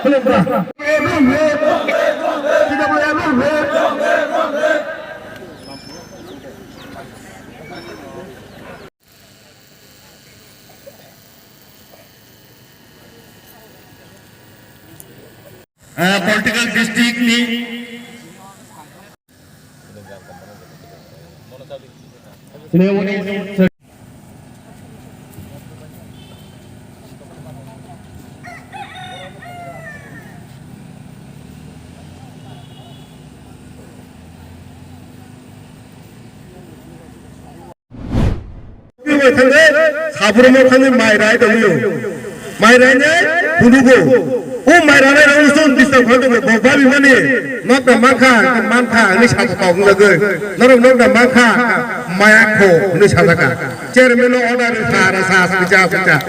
Political district ni 사부름을 하는 마이라이 동요 마이라이네 부르고 오 마이라이 라우선 비슷한 관계가 뭐바비 마니 너다 마카 만카 니 사고 그거 너랑 너다 마카 마야코 니 사다가 제르멜로 오다를 사라 사스자 부자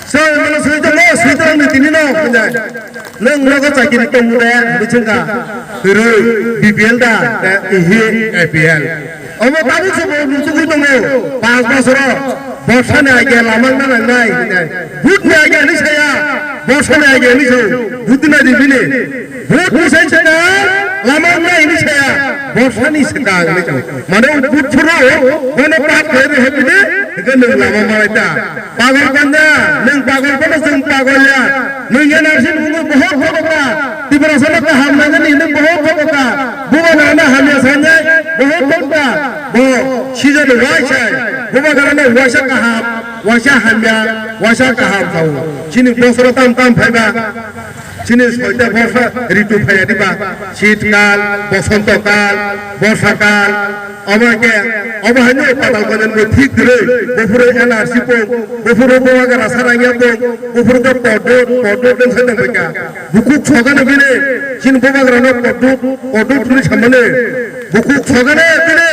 서면은 서이도 서이도 니니노 근데 너가 자기를 동무대 미친가 그를 비비엘다 이히 에피엘 어머 다른 거 무슨 동네 바스바스로 বর্ষানে আগে লামাঙ্গা নাই ভূত না আগে নিছায়া বর্ষানে আগে নিছো ভূত না দিবিনে ভূত নিছাইছে না লামাঙ্গা নিছায়া বর্ষানি সেটা নিছো মানে ভূত ছুরো মানে পাপ করে হেবিনে গনে লামা মাইতা পাগল কান্দা নং পাগল কোন जों পাগলয়া নং এনারসিন বুঙ্গো বহুত বড়কা তিবরাসনা কা হামনাগনি নং বহুত বড়কা বুবাগানা হামিয়া সানজাই বহুত বড়কা ব সিজন ওয়াইছাই বুবাগানা ওয়াইছা কাহাম ওয়াইছা হামিয়া ওয়াইছা কাহাম খাও চিনি বছর তাম তাম ফাইবা চিনি ছয়টা বর্ষা ঋতু ফাইয়া দিবা শীতকাল বসন্তকাল বর্ষাকাল আমাকে অবহান্য পাতাল করেন ঠিক ধরে বপুরে এনআরসি পো বপুরে বোয়াগারা সারাঙ্গিয়া পো বপুরে তো পডো টেনশন দেবেকা বুকুক ছগানে বিনে চিন বোয়াগারা ন পডো তুলি সামনে বুকুক ছগানে বিনে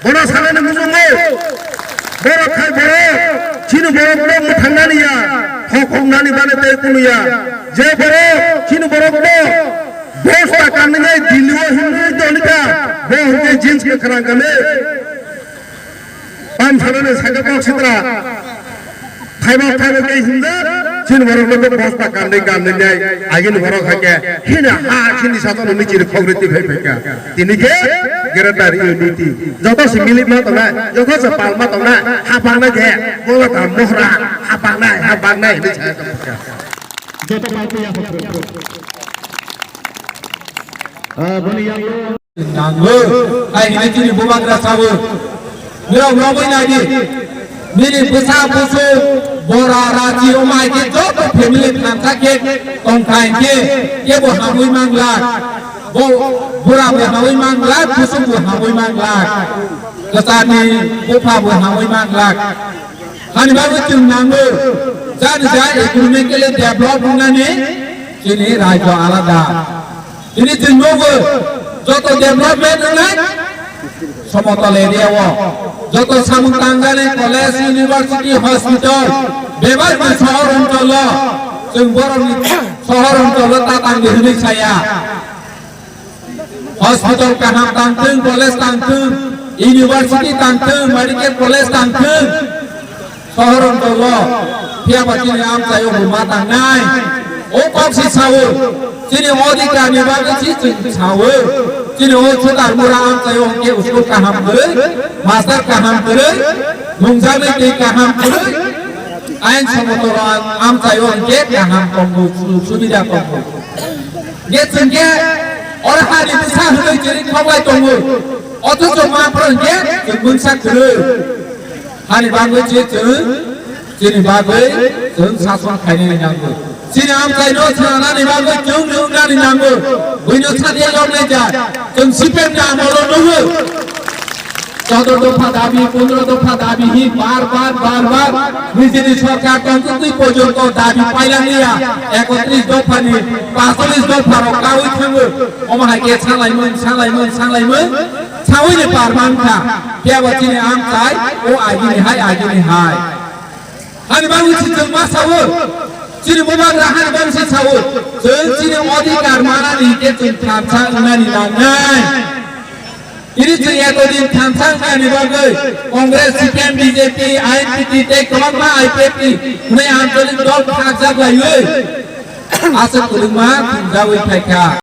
বড় সালানে মুজুঙ্গো বড় খাই বড় চিন বড় বড় মুঠাঙ্গানিয়া হকংনানি বানেতে কুনিয়া যে বড় চিন বড় বড় বস্তা কাননে দিলিও হিন্দু দলিকা বহতে জিন্স के खरांगने पाम सालने सागा बक्सित्रा फाइबा के हिंदा चिन बरक लोग बस्ता कानने जाय आगिन बरक हाके हिना हा चिनि सातन निचिर खगरिति फेका तिनिके गिरदार यूनिटी जतो सिमिलि मा तना जतो से पालमा तना हाबाना जे बोला ता मोहरा हाबाना नि छा जतो पातिया बनिया नांगो आई निचिनि बुबाग्रा साबो मेरा बाबई नागी मेरे बसा बसो बोरा राजी ओ माय के जो तो फैमिली खानसा के तंखाय के बो हामुई मांगला बो बुरा बो हामुई मांगला कुसुम बो हामुई मांगला गसानी बोफा बो हामुई मांगला हानि बाबू जों नांगो जान जाय इकोनॉमिकली डेभलप होनानै जोंनि राज्य आलादा दिनै जों नोबो যত ডেভেলপমেন্ট নাই সমতল এরিয়াও যত সামুতাঙ্গানে কলেজ ইউনিভার্সিটি হসপিটাল বেবাদ শহর অঞ্চল जों বরনি শহর অঞ্চল তাতাঙ্গি হনি ছায়া হসপিটাল কাহাম তাंथों কলেজ তাंथों ইউনিভার্সিটি তাंथों মেডিকেল কলেজ তাंथों শহর অঞ্চল ফিয়াবাতিনি আমচায়ো হুমা তাंनाय ও কক্সি সাও जिन्हें मोदी का निवास चीज छावे जिन्हें वो छोटा मुरा आम चाहे उनके उसको कहाँ करे मास्टर कहाँ करे मुंजाने के कहाँ करे आइन समतोरान आम चाहे उनके कहाँ कम्बो सुविधा कम्बो ये चंगे और हारी दिशा हुए जिन्हें खवाई कम्बो अतो जो मां पर ये मुंसा करे हारी बांगे जिन्हें बांगे जिन सासुन खाने जाएंगे जिन्हें आम चाहे नो छाना निभागे क्यों नानी नांगो विनो छाने लौटने जाए तुम सिपेन का मोलो नुगो 14 दफा दाबी 15 दफा दाबी ही बार निजी सरकार तंत्रई पर्यन्त दाबी पाइला निया 31 दफा नि 45 दफा रकावै थाङो अमाहाके सालायमोन सावैनि पारमानखा केबाथिनि आम चाय ओ आगिनि हाय हानि बांगुसि जों मा सावो जिन्हें बुबाग्रा हानि बांगुसि सावो जों जिन्हें अधिकार मानानि के जों थामसा उनानि लांनाय ini cerita di Tanzang kan dibagai Kongres CPM BJP INPT Teknologi IPP ini antolik dol khajak lagi asal kulima tinggawi peka